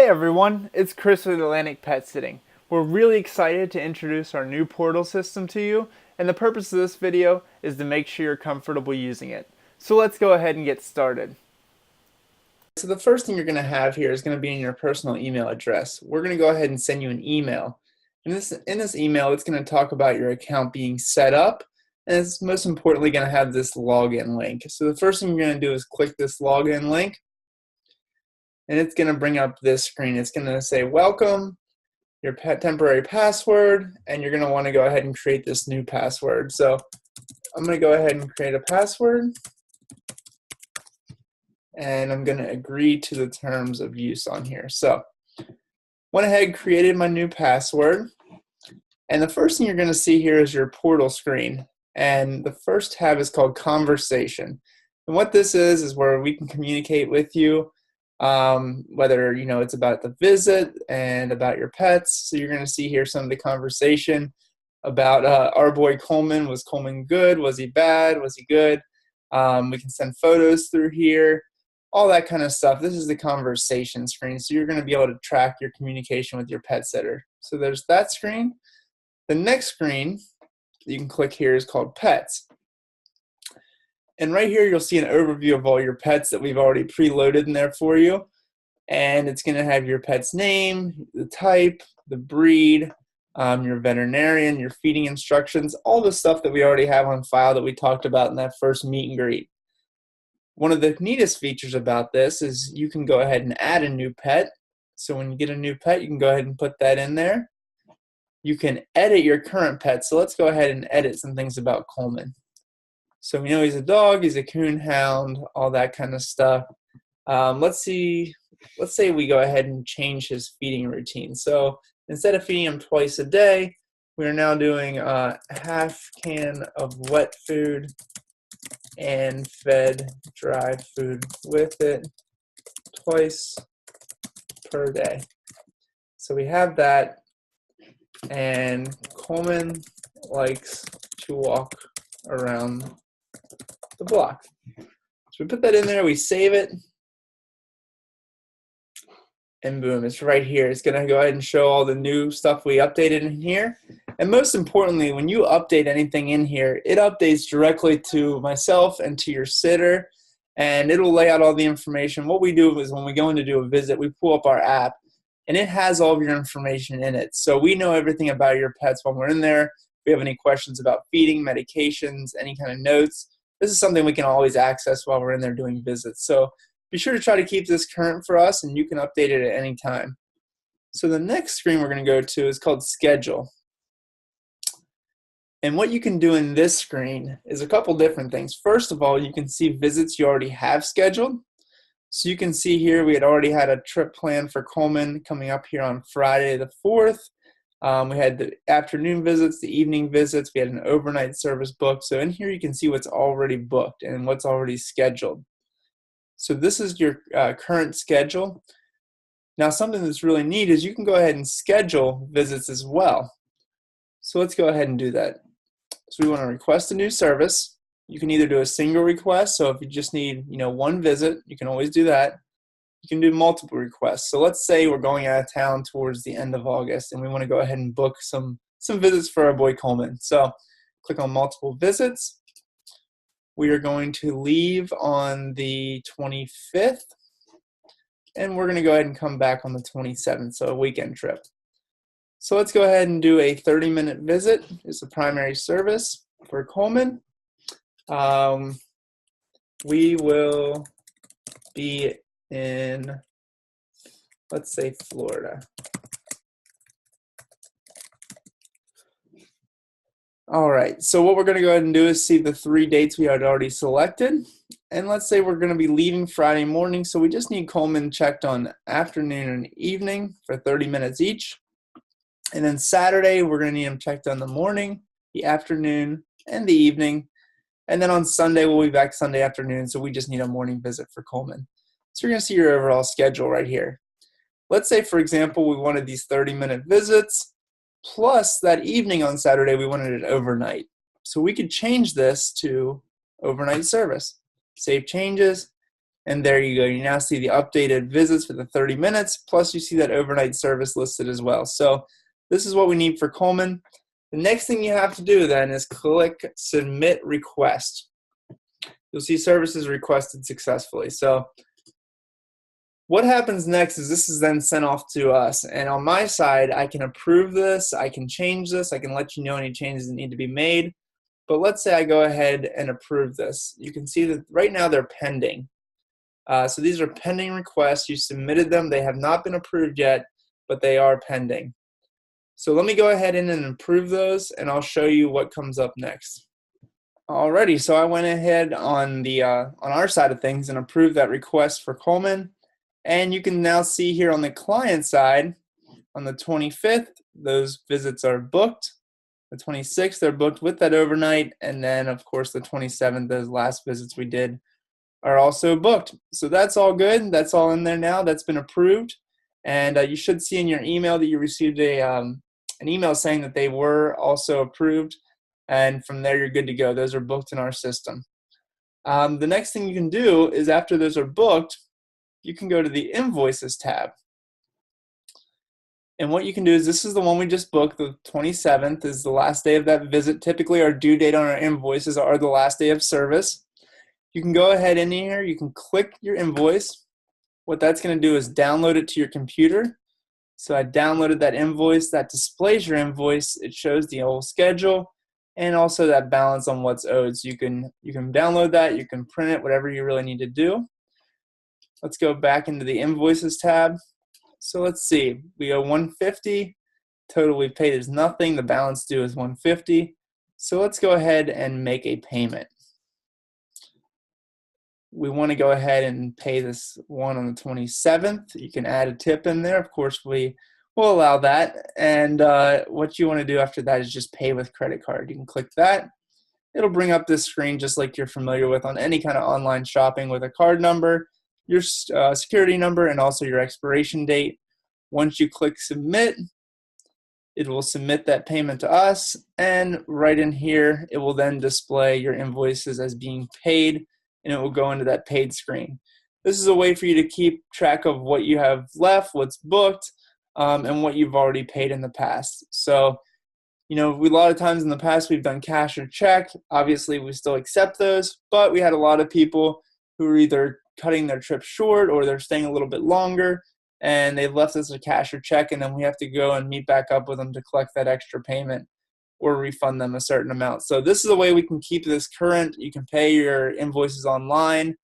Hey everyone, it's Chris with Atlantic Pet Sitting. We're really excited to introduce our new portal system to you, and the purpose of this video is to make sure you're comfortable using it. So let's go ahead and get started. So the first thing you're going to have here is going to be in your personal email address. We're going to go ahead and send you an email. In this email, it's going to talk about your account being set up, and it's most importantly going to have this login link. So the first thing you're going to do is click this login link, and it's going to bring up this screen. It's going to say, welcome, your temporary password, and you're going to want to go ahead and create this new password. So I'm going to go ahead and create a password, and I'm going to agree to the terms of use on here. So went ahead, created my new password, and the first thing you're going to see here is your portal screen, and the first tab is called Conversation. And what this is where we can communicate with you, whether it's about the visit and about your pets. So you're going to see here some of the conversation about our boy Coleman. Was Coleman good? Was he bad? Was he good? We can send photos through here, all that kind of stuff. This is the conversation screen, so you're going to be able to track your communication with your pet sitter. So there's that screen. The next screen you can click here is called Pets. And right here, you'll see an overview of all your pets that we've already preloaded in there for you. And it's going to have your pet's name, the type, the breed, your veterinarian, your feeding instructions, all the stuff that we already have on file that we talked about in that first meet and greet. One of the neatest features about this is you can go ahead and add a new pet. So when you get a new pet, you can go ahead and put that in there. You can edit your current pet. So let's go ahead and edit some things about Coleman. So we know he's a dog, he's a coon hound, all that kind of stuff. Let's say we go ahead and change his feeding routine. So instead of feeding him twice a day, we're now doing a half can of wet food and fed dry food with it twice per day. So we have that, and Coleman likes to walk around the block. So we put that in there, we save it, and boom, it's right here. It's going to go ahead and show all the new stuff we updated in here. And most importantly, when you update anything in here, it updates directly to myself and to your sitter, and it'll lay out all the information. What we do is when we go in to do a visit, we pull up our app, and it has all of your information in it. So we know everything about your pets when we're in there. If we have any questions about feeding, medications, any kind of notes, this is something we can always access while we're in there doing visits. So be sure to try to keep this current for us, and you can update it at any time. So the next screen we're going to go to is called Schedule. And what you can do in this screen is a couple different things. First of all, you can see visits you already have scheduled. So you can see here we had already had a trip planned for Coleman coming up here on Friday the 4th. We had the afternoon visits, the evening visits. We had an overnight service booked. So in here you can see what's already booked and what's already scheduled. So this is your current schedule. Now something that's really neat is you can go ahead and schedule visits as well. So let's go ahead and do that. So we want to request a new service. You can either do a single request. So if you just need one visit, you can always do that. You can do multiple requests. So let's say we're going out of town towards the end of August and we want to go ahead and book some visits for our boy Coleman. So click on multiple visits. We are going to leave on the 25th, and we're going to go ahead and come back on the 27th, so a weekend trip. So let's go ahead and do a 30-minute visit. It's the primary service for Coleman. We will be in, let's say, Florida. All right, so what we're going to go ahead and do is see the 3 dates we had already selected. And let's say we're going to be leaving Friday morning, so we just need Coleman checked on afternoon and evening for 30 minutes each. And then Saturday, we're going to need him checked on the morning, the afternoon, and the evening. And then on Sunday, we'll be back Sunday afternoon, so we just need a morning visit for Coleman. So you're going to see your overall schedule right here. Let's say, for example, we wanted these 30-minute visits, plus that evening on Saturday, we wanted it overnight. So we could change this to overnight service. Save changes, And there you go. You now see the updated visits for the 30 minutes, plus you see that overnight service listed as well. So this is what we need for Coleman. The next thing you have to do then is click Submit Request. You'll see services requested successfully. So what happens next is this is then sent off to us. And on my side, I can approve this, I can change this, I can let you know any changes that need to be made. But let's say I go ahead and approve this. You can see that right now they're pending. So these are pending requests. You submitted them. They have not been approved yet, but they are pending. So let me go ahead and approve those, and I'll show you what comes up next. Alrighty, so I went ahead on our side of things and approved that request for Coleman. And you can now see here on the client side, on the 25th, those visits are booked. The 26th, they're booked with that overnight. And then, of course, the 27th, those last visits we did are also booked. So that's all good. That's all in there now. That's been approved. And you should see in your email that you received an email saying that they were also approved. And from there, you're good to go. Those are booked in our system. The next thing you can do is after those are booked, you can go to the Invoices tab. And what you can do is this is the one we just booked. The 27th is the last day of that visit. Typically, our due date on our invoices are the last day of service. You can go ahead in here. You can click your invoice. What that's going to do is download it to your computer. So I downloaded that invoice. That displays your invoice. It shows the whole schedule and also that balance on what's owed. So you can download that. You can print it, whatever you really need to do. Let's go back into the Invoices tab. So let's see. We owe $150. Total we paid is nothing. The balance due is $150. So let's go ahead and make a payment. We want to go ahead and pay this one on the 27th. You can add a tip in there. Of course, we will allow that. And what you want to do after that is just pay with credit card. You can click that. It'll bring up this screen just like you're familiar with on any kind of online shopping with a card number, your security number, and also your expiration date. Once you click submit, it will submit that payment to us, and right in here, it will then display your invoices as being paid, and it will go into that paid screen. This is a way for you to keep track of what you have left, what's booked, and what you've already paid in the past. So, a lot of times in the past we've done cash or check. Obviously, we still accept those, but we had a lot of people who are either cutting their trip short or they're staying a little bit longer and they've left us a cash or check, and then we have to go and meet back up with them to collect that extra payment or refund them a certain amount. So this is a way we can keep this current. You can pay your invoices online,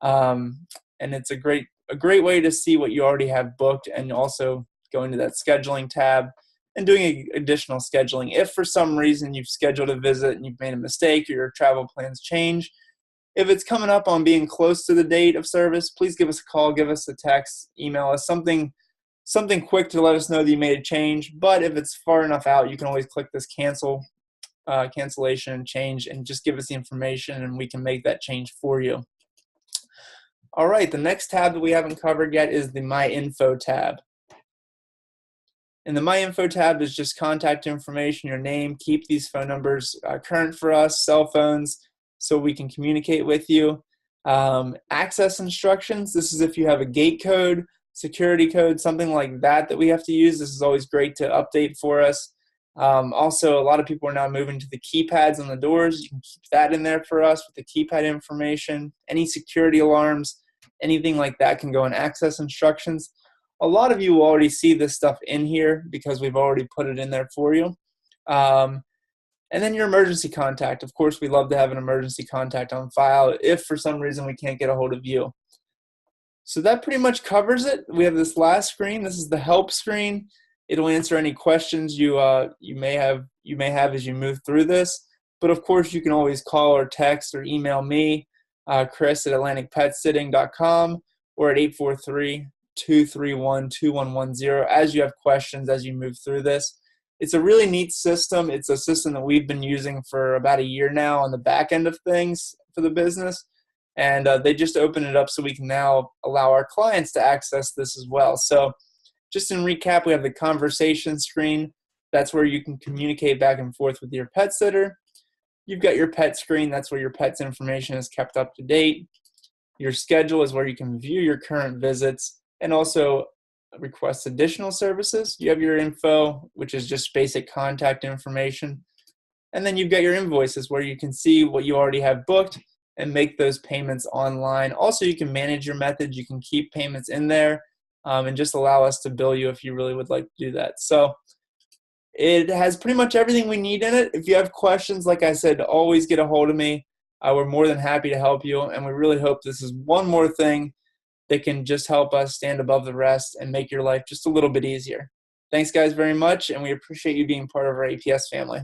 and it's a great way to see what you already have booked, and also go into that scheduling tab and doing additional scheduling. If for some reason you've scheduled a visit and you've made a mistake or your travel plans change, if it's coming up on being close to the date of service, please give us a call, give us a text, email us, something quick to let us know that you made a change. But if it's far enough out, you can always click this cancellation change, and just give us the information and we can make that change for you. All right, the next tab that we haven't covered yet is the My Info tab. And the My Info tab is just contact information, your name. Keep these phone numbers current for us, cell phones, so we can communicate with you. Access instructions. This is if you have a gate code, security code, something like that we have to use. This is always great to update for us. Also, a lot of people are now moving to the keypads on the doors. You can keep that in there for us with the keypad information. Any security alarms, anything like that can go in access instructions. A lot of you will already see this stuff in here because we've already put it in there for you. And then your emergency contact. Of course, we love to have an emergency contact on file if for some reason we can't get a hold of you. So that pretty much covers it. We have this last screen. This is the help screen. It'll answer any questions you may have as you move through this. But of course, you can always call or text or email me, Chris at AtlanticPetSitting.com, or at 843-231-2110 as you have questions as you move through this. It's a really neat system. It's a system that we've been using for about a year now on the back end of things for the business. And they just opened it up so we can now allow our clients to access this as well. So just in recap, we have the conversation screen. That's where you can communicate back and forth with your pet sitter. You've got your pet screen. That's where your pet's information is kept up to date. Your schedule is where you can view your current visits and also request additional services. You have your info, which is just basic contact information. And then you've got your invoices where you can see what you already have booked and make those payments online. Also, you can manage your methods. You can keep payments in there and just allow us to bill you if you really would like to do that. So it has pretty much everything we need in it. If you have questions, like I said, always get a hold of me. We're more than happy to help you, and we really hope this is one more thing that can just help us stand above the rest and make your life just a little bit easier. Thanks, guys, very much, and we appreciate you being part of our APS family.